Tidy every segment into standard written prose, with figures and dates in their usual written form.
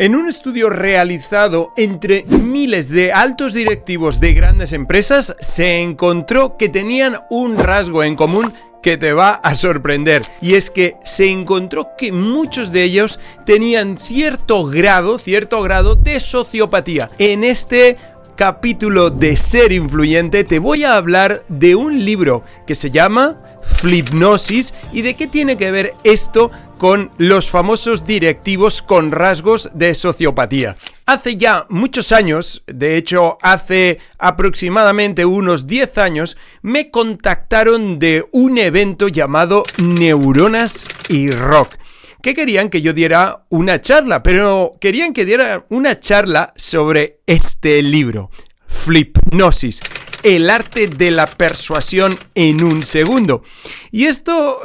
En un estudio realizado entre miles de altos directivos de grandes empresas, se encontró que tenían un rasgo en común que te va a sorprender. Y es que se encontró que muchos de ellos tenían cierto grado de sociopatía. En este capítulo de Ser Influyente te voy a hablar de un libro que se llama Flipnosis y de qué tiene que ver esto con los famosos directivos con rasgos de sociopatía. Hace ya muchos años, de hecho hace aproximadamente unos 10 años, me contactaron de un evento llamado Neuronas y Rock, que querían que yo diera una charla, pero querían que diera una charla sobre este libro, Flipnosis, el arte de la persuasión en un segundo. Y esto,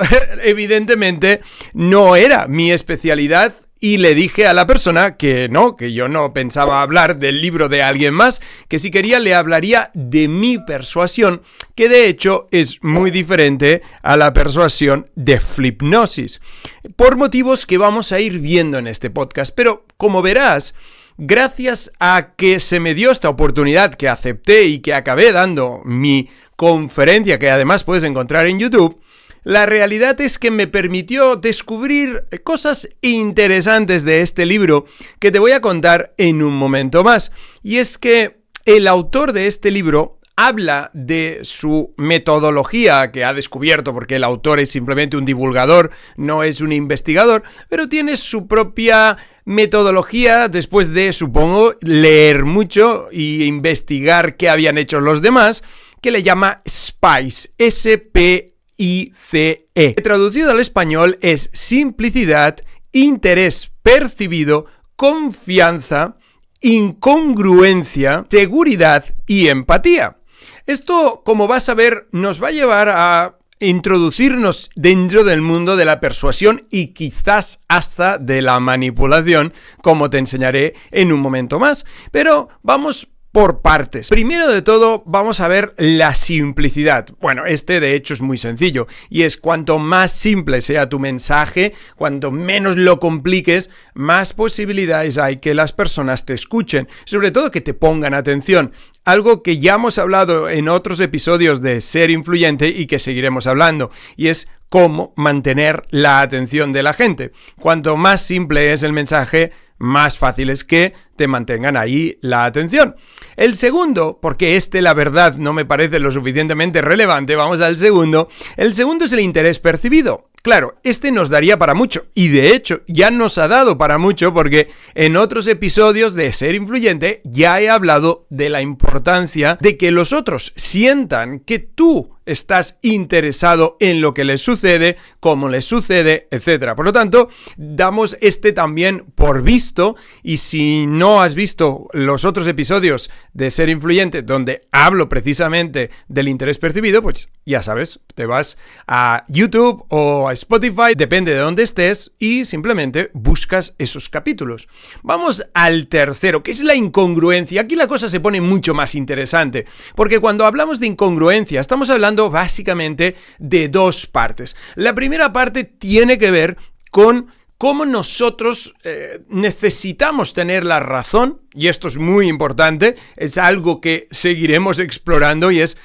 evidentemente, no era mi especialidad. Y le dije a la persona que yo no pensaba hablar del libro de alguien más, que si quería le hablaría de mi persuasión, que de hecho es muy diferente a la persuasión de Flipnosis, por motivos que vamos a ir viendo en este podcast. Pero como verás, gracias a que se me dio esta oportunidad, que acepté y que acabé dando mi conferencia, que además puedes encontrar en YouTube, la realidad es que me permitió descubrir cosas interesantes de este libro que te voy a contar en un momento más. Y es que el autor de este libro habla de su metodología que ha descubierto, porque el autor es simplemente un divulgador, no es un investigador, pero tiene su propia metodología después de, supongo, leer mucho y investigar qué habían hecho los demás, que le llama SPICE, SPICE. Traducido al español es simplicidad, interés percibido, confianza, incongruencia, seguridad y empatía. Esto, como vas a ver, nos va a llevar a introducirnos dentro del mundo de la persuasión y quizás hasta de la manipulación, como te enseñaré en un momento más. Pero vamos por partes. Primero de todo, vamos a ver la simplicidad. Bueno, de hecho es muy sencillo, y es cuanto más simple sea tu mensaje, cuanto menos lo compliques, más posibilidades hay que las personas te escuchen, sobre todo que te pongan atención. Algo que ya hemos hablado en otros episodios de Ser Influyente y que seguiremos hablando, y es cómo mantener la atención de la gente. Cuanto más simple es el mensaje, más fácil es que te mantengan ahí la atención. El segundo, porque la verdad no me parece lo suficientemente relevante, vamos al segundo. El segundo es el interés percibido. Claro, nos daría para mucho, y de hecho ya nos ha dado para mucho, porque en otros episodios de Ser Influyente ya he hablado de la importancia de que los otros sientan que tú estás interesado en lo que les sucede, cómo les sucede, etc. Por lo tanto, damos también por visto, y si no has visto los otros episodios de Ser Influyente donde hablo precisamente del interés percibido, pues ya sabes, te vas a YouTube o a Spotify, depende de dónde estés, y simplemente buscas esos capítulos. Vamos al tercero, que es la incongruencia. Aquí la cosa se pone mucho más interesante, porque cuando hablamos de incongruencia, estamos hablando básicamente de dos partes. La primera parte tiene que ver con cómo nosotros necesitamos tener la razón, y esto es muy importante, es algo que seguiremos explorando, y es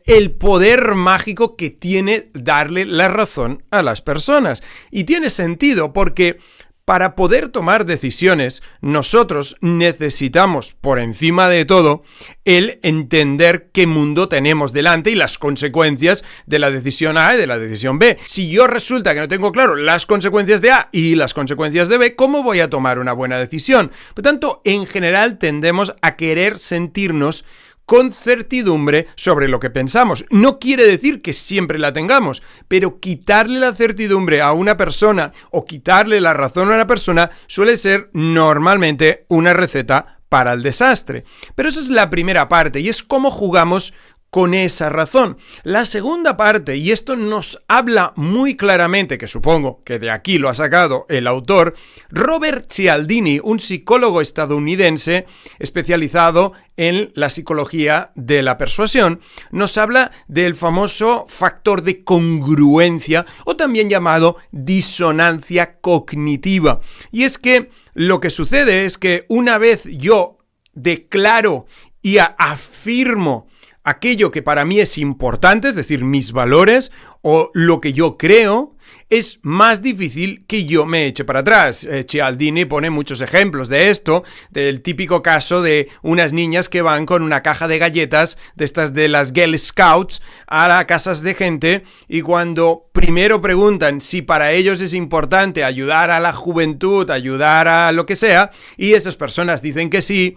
el poder mágico que tiene darle la razón a las personas. Y tiene sentido porque para poder tomar decisiones, nosotros necesitamos, por encima de todo, el entender qué mundo tenemos delante y las consecuencias de la decisión A y de la decisión B. Si yo resulta que no tengo claro las consecuencias de A y las consecuencias de B, ¿cómo voy a tomar una buena decisión? Por tanto, en general tendemos a querer sentirnos con certidumbre sobre lo que pensamos. No quiere decir que siempre la tengamos, pero quitarle la certidumbre a una persona o quitarle la razón a una persona suele ser normalmente una receta para el desastre. Pero esa es la primera parte, y es cómo jugamos con esa razón. La segunda parte, y esto nos habla muy claramente, que supongo que de aquí lo ha sacado el autor, Robert Cialdini, un psicólogo estadounidense especializado en la psicología de la persuasión, nos habla del famoso factor de congruencia o también llamado disonancia cognitiva. Y es que lo que sucede es que una vez yo declaro y afirmo aquello que para mí es importante, es decir, mis valores o lo que yo creo, es más difícil que yo me eche para atrás. Cialdini pone muchos ejemplos de esto, del típico caso de unas niñas que van con una caja de galletas, de estas de las Girl Scouts, a las casas de gente, y cuando primero preguntan si para ellos es importante ayudar a la juventud, ayudar a lo que sea, y esas personas dicen que sí,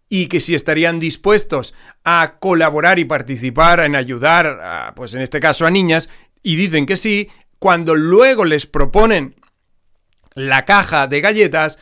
y que si estarían dispuestos a colaborar y participar en ayudar, pues en este caso a niñas, y dicen que sí, cuando luego les proponen la caja de galletas,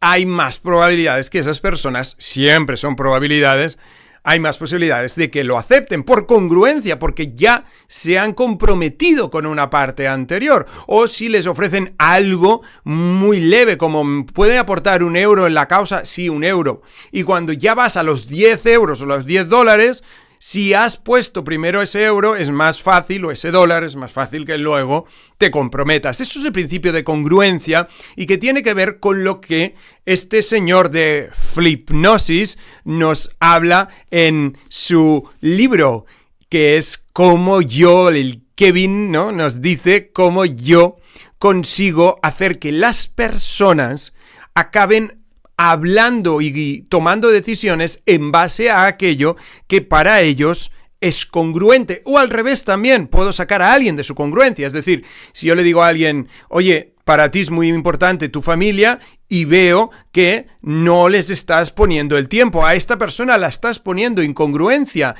hay más probabilidades que esas personas, siempre son probabilidades, hay más posibilidades de que lo acepten por congruencia, porque ya se han comprometido con una parte anterior. O si les ofrecen algo muy leve, como puede aportar €1 en la causa, sí, €1. Y cuando ya vas a los 10 euros o los $10, si has puesto primero ese euro, es más fácil, o ese dólar, es más fácil que luego te comprometas. Eso es el principio de congruencia y que tiene que ver con lo que este señor de Flipnosis nos habla en su libro, que es cómo yo, el Kevin, ¿no?, nos dice cómo yo consigo hacer que las personas acaben hablando y tomando decisiones en base a aquello que para ellos es congruente. O al revés también, puedo sacar a alguien de su congruencia. Es decir, si yo le digo a alguien, oye, para ti es muy importante tu familia, y veo que no les estás poniendo el tiempo, a esta persona la estás poniendo en congruencia,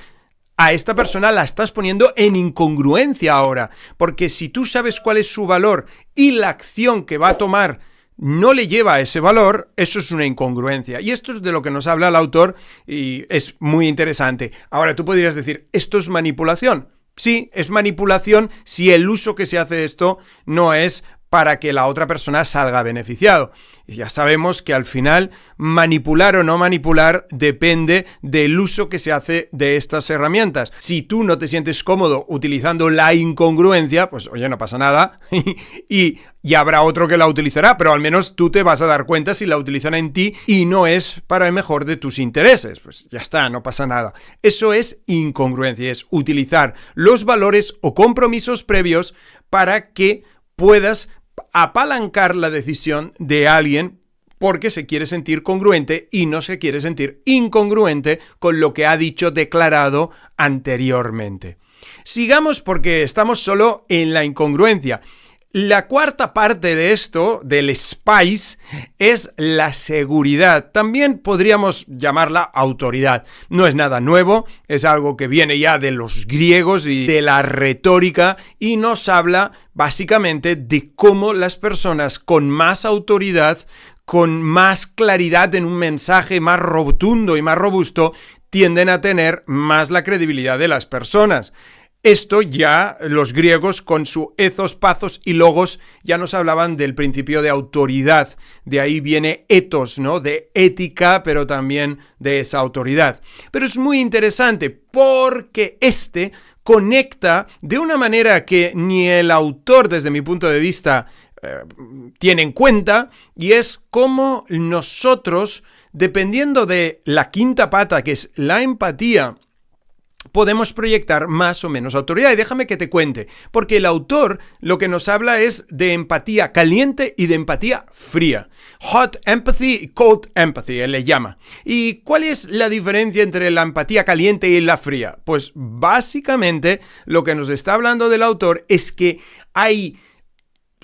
a esta persona la estás poniendo en incongruencia ahora, porque si tú sabes cuál es su valor y la acción que va a tomar no le lleva a ese valor, eso es una incongruencia. Y esto es de lo que nos habla el autor y es muy interesante. Ahora, tú podrías decir, ¿esto es manipulación? Sí, es manipulación si el uso que se hace de esto no es para que la otra persona salga beneficiado. Y ya sabemos que al final manipular o no manipular depende del uso que se hace de estas herramientas. Si tú no te sientes cómodo utilizando la incongruencia, pues oye, no pasa nada y habrá otro que la utilizará, pero al menos tú te vas a dar cuenta si la utilizan en ti y no es para el mejor de tus intereses. Pues ya está, no pasa nada. Eso es incongruencia, es utilizar los valores o compromisos previos para que puedas apalancar la decisión de alguien porque se quiere sentir congruente y no se quiere sentir incongruente con lo que ha dicho, declarado anteriormente. Sigamos porque estamos solo en la incongruencia. La cuarta parte de esto, del SPICE, es la seguridad. También podríamos llamarla autoridad. No es nada nuevo, es algo que viene ya de los griegos y de la retórica y nos habla básicamente de cómo las personas con más autoridad, con más claridad en un mensaje más rotundo y más robusto, tienden a tener más la credibilidad de las personas. Esto ya los griegos con su ethos, pathos y logos ya nos hablaban del principio de autoridad. De ahí viene ethos, ¿no?, de ética, pero también de esa autoridad. Pero es muy interesante porque este conecta de una manera que ni el autor, desde mi punto de vista, tiene en cuenta, y es cómo nosotros, dependiendo de la quinta pata, que es la empatía, podemos proyectar más o menos autoridad. Y déjame que te cuente, porque el autor lo que nos habla es de empatía caliente y de empatía fría. Hot empathy y cold empathy, él le llama. ¿Y cuál es la diferencia entre la empatía caliente y la fría? Pues básicamente lo que nos está hablando del autor es que hay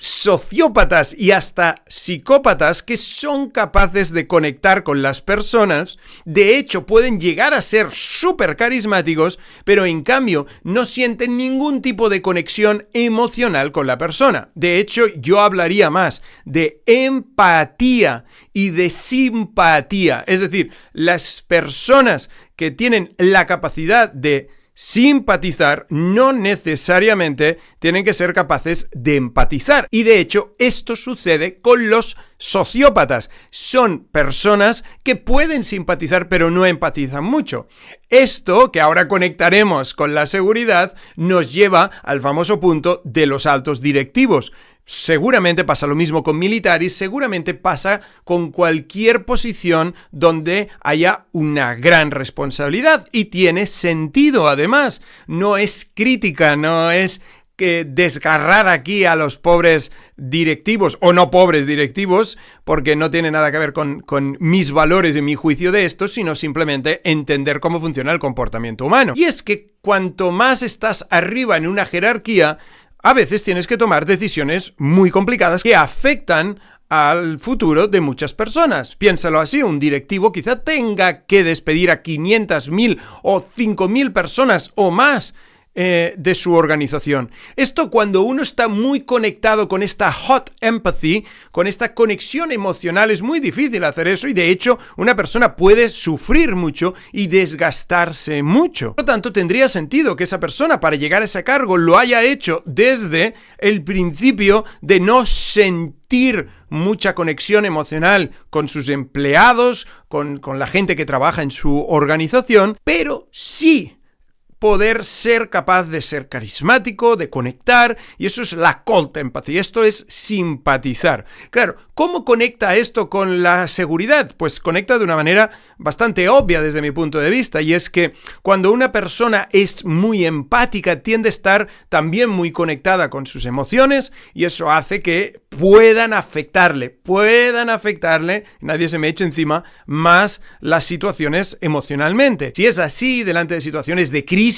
sociópatas y hasta psicópatas que son capaces de conectar con las personas. De hecho, pueden llegar a ser súper carismáticos, pero en cambio no sienten ningún tipo de conexión emocional con la persona. De hecho, yo hablaría más de empatía y de simpatía. Es decir, las personas que tienen la capacidad de simpatizar, no necesariamente tienen que ser capaces de empatizar. Y de hecho, esto sucede con los sociópatas. Son personas que pueden simpatizar, pero no empatizan mucho. Esto, que ahora conectaremos con la seguridad, nos lleva al famoso punto de los altos directivos. Seguramente pasa lo mismo con militares, seguramente pasa con cualquier posición donde haya una gran responsabilidad y tiene sentido además. No es crítica, no es que desgarrar aquí a los pobres directivos o no pobres directivos, porque no tiene nada que ver con mis valores y mi juicio de esto, sino simplemente entender cómo funciona el comportamiento humano. Y es que cuanto más estás arriba en una jerarquía, a veces tienes que tomar decisiones muy complicadas que afectan al futuro de muchas personas. Piénsalo así, un directivo quizá tenga que despedir a 500.000 o 5.000 personas o más de su organización. Esto cuando uno está muy conectado con esta hot empathy, con esta conexión emocional, es muy difícil hacer eso y de hecho una persona puede sufrir mucho y desgastarse mucho. Por lo tanto, tendría sentido que esa persona para llegar a ese cargo lo haya hecho desde el principio de no sentir mucha conexión emocional con sus empleados, con la gente que trabaja en su organización, pero sí poder ser capaz de ser carismático, de conectar, y eso es la cold empathy, esto es simpatizar. Claro, ¿cómo conecta esto con la seguridad? Pues conecta de una manera bastante obvia desde mi punto de vista, y es que cuando una persona es muy empática, tiende a estar también muy conectada con sus emociones, y eso hace que puedan afectarle, nadie se me eche encima, más las situaciones emocionalmente. Si es así, delante de situaciones de crisis,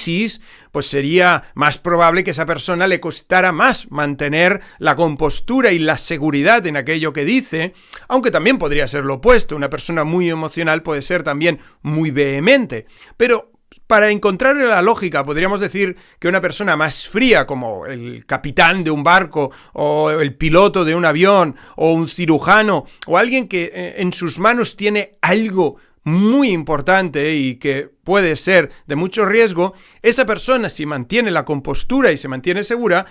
pues sería más probable que a esa persona le costara más mantener la compostura y la seguridad en aquello que dice, aunque también podría ser lo opuesto. Una persona muy emocional puede ser también muy vehemente, pero para encontrar la lógica, podríamos decir que una persona más fría, como el capitán de un barco, o el piloto de un avión, o un cirujano, o alguien que en sus manos tiene algo muy importante y que puede ser de mucho riesgo, esa persona, si mantiene la compostura y se mantiene segura,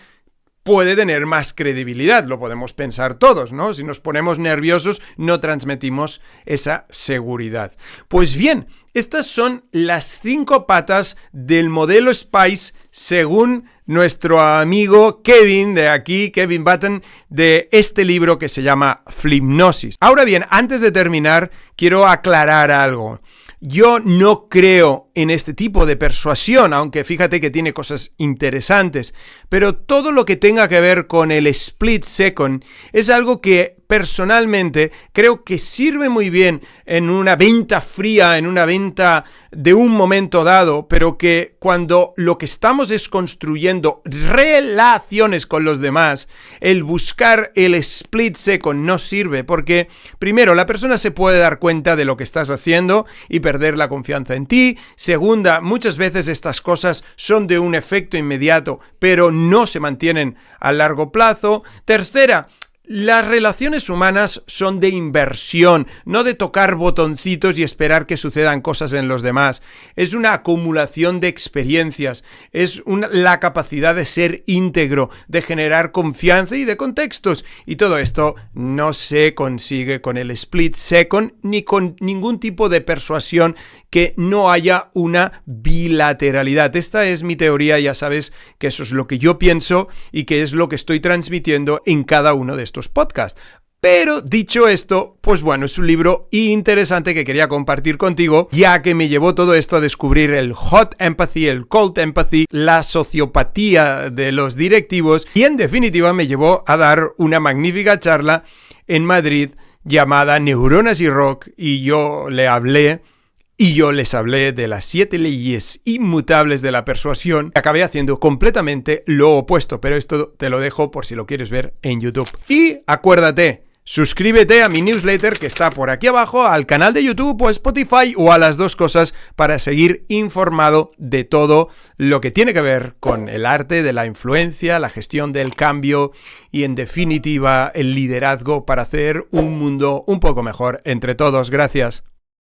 puede tener más credibilidad. Lo podemos pensar todos, ¿no? Si nos ponemos nerviosos, no transmitimos esa seguridad. Pues bien, estas son las 5 patas del modelo SPICE según nuestro amigo Kevin de aquí, Kevin Button, de este libro que se llama Flipnosis. Ahora bien, antes de terminar, quiero aclarar algo. Yo no creo en este tipo de persuasión, aunque fíjate que tiene cosas interesantes, pero todo lo que tenga que ver con el split second es algo que personalmente creo que sirve muy bien en una venta fría, en una venta de un momento dado, pero que cuando lo que estamos es construyendo relaciones con los demás, el buscar el split second no sirve, porque primero, la persona se puede dar cuenta de lo que estás haciendo y perder la confianza en ti. Segunda, muchas veces estas cosas son de un efecto inmediato, pero no se mantienen a largo plazo. Tercera, las relaciones humanas son de inversión, no de tocar botoncitos y esperar que sucedan cosas en los demás. Es una acumulación de experiencias, es la capacidad de ser íntegro, de generar confianza y de contextos. Y todo esto no se consigue con el split second ni con ningún tipo de persuasión que no haya una bilateralidad. Esta es mi teoría, ya sabes que eso es lo que yo pienso y que es lo que estoy transmitiendo en cada uno de estos podcasts. Pero dicho esto, pues bueno, es un libro interesante que quería compartir contigo, ya que me llevó todo esto a descubrir el hot empathy, el cold empathy, la sociopatía de los directivos y en definitiva me llevó a dar una magnífica charla en Madrid llamada Neuronas y Rock y yo les hablé de las 7 leyes inmutables de la persuasión. Acabé haciendo completamente lo opuesto, pero esto te lo dejo por si lo quieres ver en YouTube. Y acuérdate, suscríbete a mi newsletter que está por aquí abajo, al canal de YouTube o Spotify o a las dos cosas para seguir informado de todo lo que tiene que ver con el arte de la influencia, la gestión del cambio y en definitiva el liderazgo para hacer un mundo un poco mejor entre todos. Gracias.